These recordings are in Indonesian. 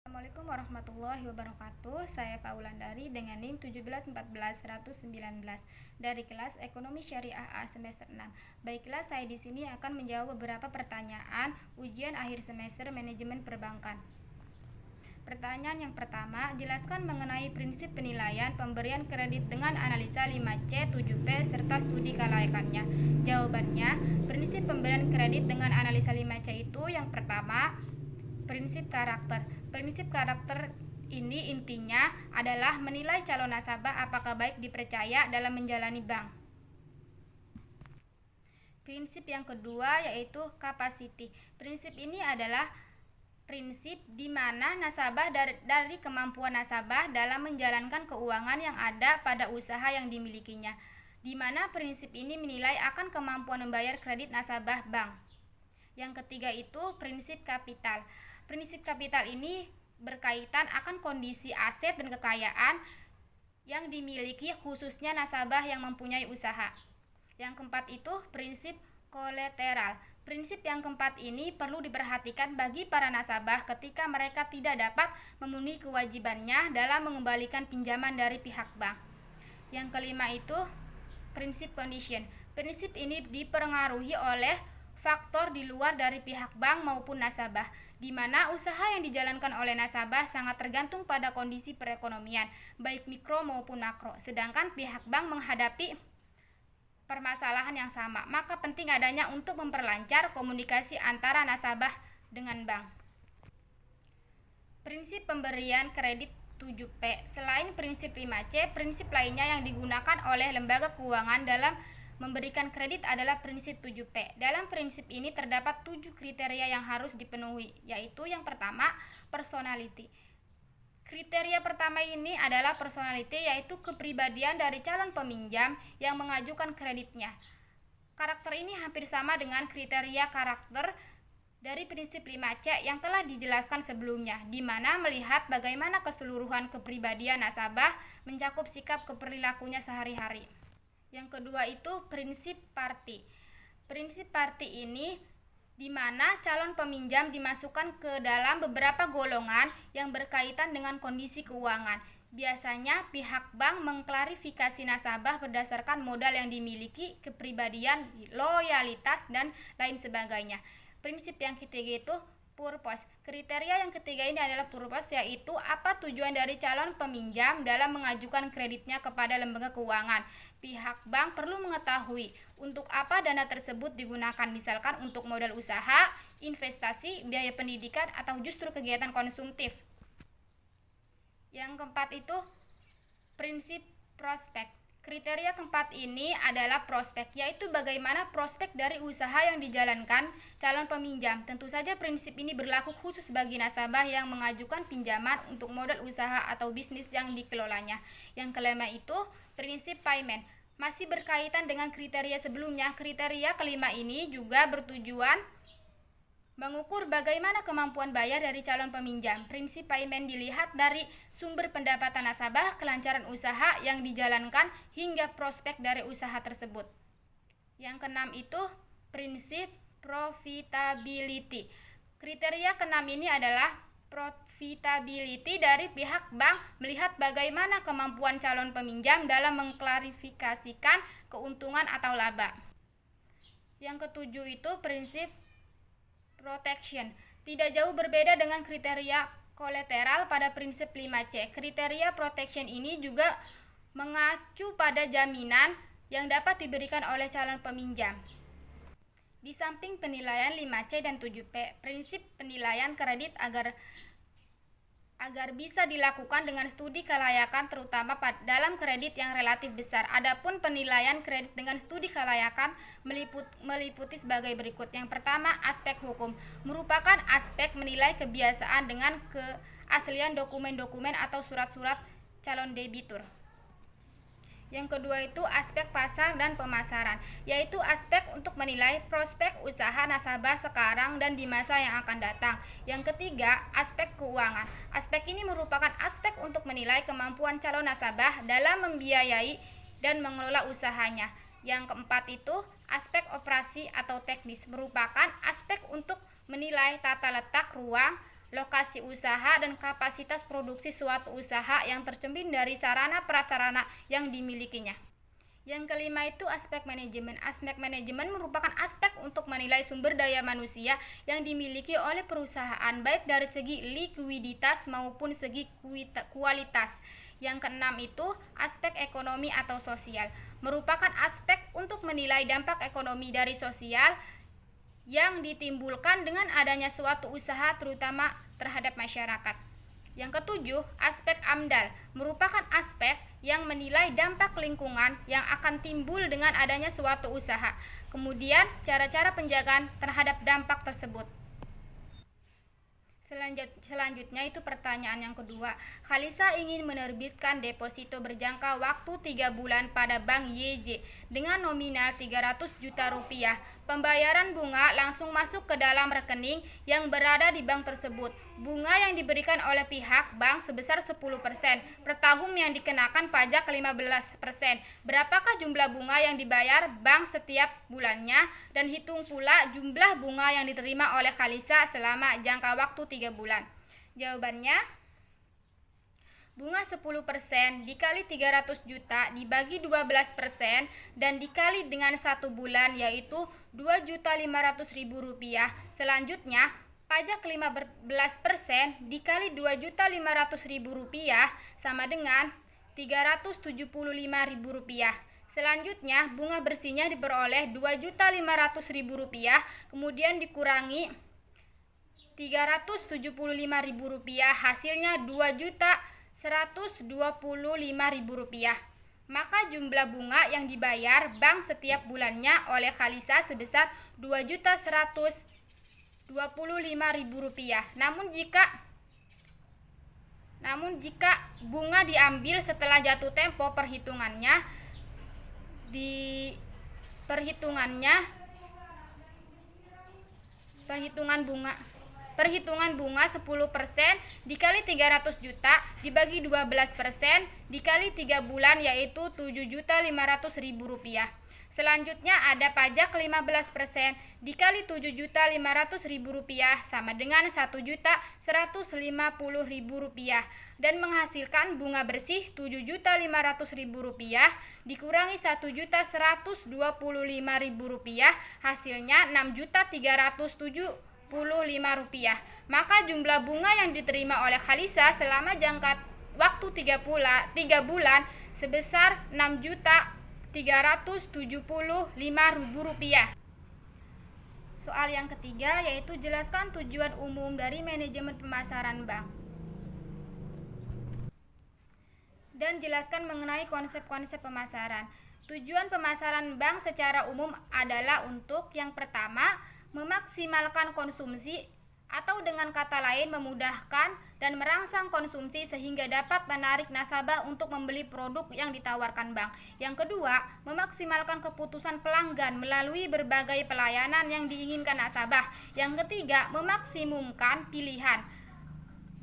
Assalamualaikum warahmatullahi wabarakatuh. Saya Paulandari dengan NIM 1714119 dari kelas Ekonomi Syariah A semester 6. Baiklah, saya di sini akan menjawab beberapa pertanyaan ujian akhir semester manajemen perbankan. Pertanyaan yang pertama, jelaskan mengenai prinsip penilaian pemberian kredit dengan analisa 5C, 7P, serta studi kelayakannya. Jawabannya, prinsip pemberian kredit dengan analisa 5C itu yang pertama, prinsip karakter. Prinsip karakter ini intinya adalah menilai calon nasabah apakah baik dipercaya dalam menjalani bank. Prinsip yang kedua yaitu capacity. Prinsip ini adalah prinsip di mana nasabah dari kemampuan nasabah dalam menjalankan keuangan yang ada pada usaha yang dimilikinya, di mana prinsip ini menilai akan kemampuan membayar kredit nasabah bank. Yang ketiga itu prinsip kapital. Prinsip kapital ini berkaitan akan kondisi aset dan kekayaan yang dimiliki khususnya nasabah yang mempunyai usaha. Yang keempat itu prinsip kolateral. Prinsip yang keempat ini perlu diperhatikan bagi para nasabah ketika mereka tidak dapat memenuhi kewajibannya dalam mengembalikan pinjaman dari pihak bank. Yang kelima itu prinsip condition. Prinsip ini dipengaruhi oleh faktor di luar dari pihak bank maupun nasabah, di mana usaha yang dijalankan oleh nasabah sangat tergantung pada kondisi perekonomian, baik mikro maupun makro. Sedangkan pihak bank menghadapi permasalahan yang sama, maka penting adanya untuk memperlancar komunikasi antara nasabah dengan bank. Prinsip pemberian kredit 7P. Selain prinsip 5C, prinsip lainnya yang digunakan oleh lembaga keuangan dalam memberikan kredit adalah prinsip 7P. Dalam prinsip ini terdapat 7 kriteria yang harus dipenuhi, yaitu yang pertama, personality. Kriteria pertama ini adalah personality, yaitu kepribadian dari calon peminjam yang mengajukan kreditnya. Karakter ini hampir sama dengan kriteria karakter dari prinsip 5C yang telah dijelaskan sebelumnya, di mana melihat bagaimana keseluruhan kepribadian nasabah mencakup sikap keperilakunya sehari-hari. Yang kedua itu prinsip party. Prinsip party ini di mana calon peminjam dimasukkan ke dalam beberapa golongan yang berkaitan dengan kondisi keuangan. Biasanya pihak bank mengklarifikasi nasabah berdasarkan modal yang dimiliki, kepribadian, loyalitas, dan lain sebagainya. Prinsip yang ketiga itu purpose. Kriteria yang ketiga ini adalah purpose, yaitu apa tujuan dari calon peminjam dalam mengajukan kreditnya kepada lembaga keuangan. Pihak bank perlu mengetahui untuk apa dana tersebut digunakan, misalkan untuk modal usaha, investasi, biaya pendidikan, atau justru kegiatan konsumtif. Yang keempat itu prinsip prospek. Kriteria keempat ini adalah prospek, yaitu bagaimana prospek dari usaha yang dijalankan calon peminjam. Tentu saja prinsip ini berlaku khusus bagi nasabah yang mengajukan pinjaman untuk modal usaha atau bisnis yang dikelolanya. Yang kelima itu prinsip payment. Masih berkaitan dengan kriteria sebelumnya, kriteria kelima ini juga bertujuan mengukur bagaimana kemampuan bayar dari calon peminjam. Prinsip payment dilihat dari sumber pendapatan nasabah, kelancaran usaha yang dijalankan, hingga prospek dari usaha tersebut. Yang keenam itu prinsip profitability. Kriteria keenam ini adalah profitability dari pihak bank melihat bagaimana kemampuan calon peminjam dalam mengklarifikasikan keuntungan atau laba. Yang ketujuh itu prinsip protection. Tidak jauh berbeda dengan kriteria kolateral pada prinsip 5C. Kriteria protection ini juga mengacu pada jaminan yang dapat diberikan oleh calon peminjam. Di samping penilaian 5C dan 7P, prinsip penilaian kredit agar bisa dilakukan dengan studi kelayakan terutama dalam kredit yang relatif besar. Adapun penilaian kredit dengan studi kelayakan meliputi sebagai berikut. Yang pertama, aspek hukum, merupakan aspek menilai kebiasaan dengan keaslian dokumen-dokumen atau surat-surat calon debitur. Yang kedua itu aspek pasar dan pemasaran, yaitu aspek untuk menilai prospek usaha nasabah sekarang dan di masa yang akan datang. Yang ketiga, aspek keuangan. Aspek ini merupakan aspek untuk menilai kemampuan calon nasabah dalam membiayai dan mengelola usahanya. Yang keempat itu aspek operasi atau teknis, merupakan aspek untuk menilai tata letak ruang, lokasi usaha, dan kapasitas produksi suatu usaha yang tercermin dari sarana prasarana yang dimilikinya. Yang kelima itu aspek manajemen. Aspek manajemen merupakan aspek untuk menilai sumber daya manusia yang dimiliki oleh perusahaan, baik dari segi likuiditas maupun segi kualitas. Yang keenam itu aspek ekonomi atau sosial. Merupakan aspek untuk menilai dampak ekonomi dari sosial yang ditimbulkan dengan adanya suatu usaha, terutama terhadap masyarakat. Yang ketujuh, aspek AMDAL merupakan aspek yang menilai dampak lingkungan yang akan timbul dengan adanya suatu usaha. Kemudian, cara-cara penjagaan terhadap dampak tersebut. Selanjutnya itu pertanyaan yang kedua. Khalisa ingin menerbitkan deposito berjangka waktu 3 bulan pada Bank YJ dengan nominal 300 juta rupiah. Pembayaran bunga langsung masuk ke dalam rekening yang berada di bank tersebut. Bunga yang diberikan oleh pihak bank sebesar 10%. Per tahun yang dikenakan pajak 15%. Berapakah jumlah bunga yang dibayar bank setiap bulannya? Dan hitung pula jumlah bunga yang diterima oleh Khalisa selama jangka waktu 3 bulan. Jawabannya, bunga 10% dikali 300 juta dibagi 12% dan dikali dengan 1 bulan, yaitu 2.500.000 rupiah. Selanjutnya, pajak 15% dikali 2.500.000 rupiah sama dengan 375.000 rupiah. Selanjutnya, bunga bersihnya diperoleh 2.500.000 rupiah, kemudian dikurangi 375.000 rupiah, hasilnya 2.125.000 rupiah. Maka jumlah bunga yang dibayar bank setiap bulannya oleh Khalisa sebesar 2.125.000 rupiah. Namun jika bunga diambil setelah jatuh tempo perhitungan bunga 10% dikali 300 juta dibagi 12% dikali 3 bulan, yaitu 7.500.000 rupiah. Selanjutnya ada pajak 15% dikali 7.500.000 rupiah sama dengan 1.150.000 rupiah dan menghasilkan bunga bersih 7.500.000 rupiah dikurangi 1.125.000 rupiah, hasilnya 6.375.000 rupiah. Maka jumlah bunga yang diterima oleh Khalisa selama jangka waktu 3 bulan sebesar 6.375.000 rupiah. Soal yang ketiga yaitu jelaskan tujuan umum dari manajemen pemasaran bank dan jelaskan mengenai konsep-konsep pemasaran. Tujuan pemasaran bank secara umum adalah untuk yang pertama, memaksimalkan konsumsi atau dengan kata lain memudahkan dan merangsang konsumsi sehingga dapat menarik nasabah untuk membeli produk yang ditawarkan bank. Yang kedua, memaksimalkan keputusan pelanggan melalui berbagai pelayanan yang diinginkan nasabah. Yang ketiga, memaksimumkan pilihan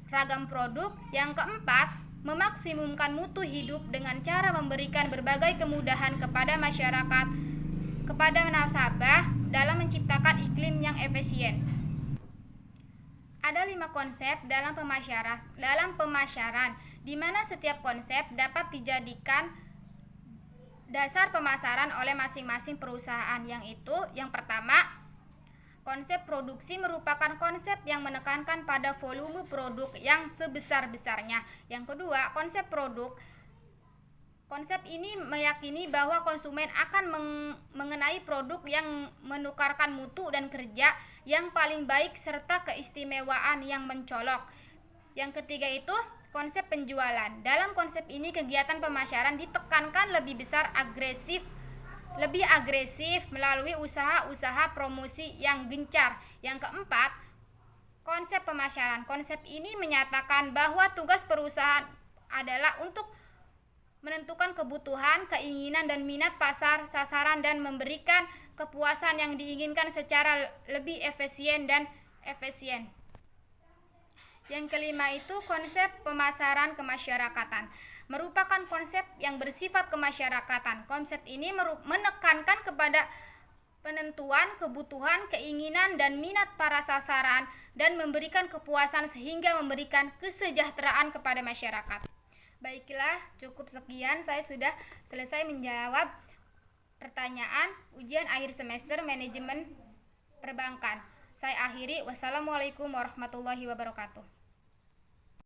ragam produk. Yang keempat, memaksimumkan mutu hidup dengan cara memberikan berbagai kemudahan kepada masyarakat, kepada nasabah dalam menciptakan iklim yang efisien. Ada 5 konsep dalam pemasaran, di mana setiap konsep dapat dijadikan dasar pemasaran oleh masing-masing perusahaan, yang pertama, konsep produksi merupakan konsep yang menekankan pada volume produk yang sebesar-besarnya. Yang kedua, konsep produk. Konsep ini meyakini bahwa konsumen akan mengenai produk yang menukarkan mutu dan kerja yang paling baik serta keistimewaan yang mencolok. Yang ketiga itu konsep penjualan. Dalam konsep ini kegiatan pemasaran ditekankan lebih agresif melalui usaha-usaha promosi yang gencar. Yang keempat, konsep pemasaran. Konsep ini menyatakan bahwa tugas perusahaan adalah untuk menentukan kebutuhan, keinginan, dan minat pasar sasaran dan memberikan kepuasan yang diinginkan secara lebih efisien. Yang kelima itu konsep pemasaran kemasyarakatan. Merupakan konsep yang bersifat kemasyarakatan. Konsep ini menekankan kepada penentuan kebutuhan, keinginan, dan minat para sasaran, dan memberikan kepuasan sehingga memberikan kesejahteraan kepada masyarakat. Baiklah, cukup sekian. Saya sudah selesai menjawab pertanyaan ujian akhir semester manajemen perbankan. Saya akhiri. Wassalamualaikum warahmatullahi wabarakatuh.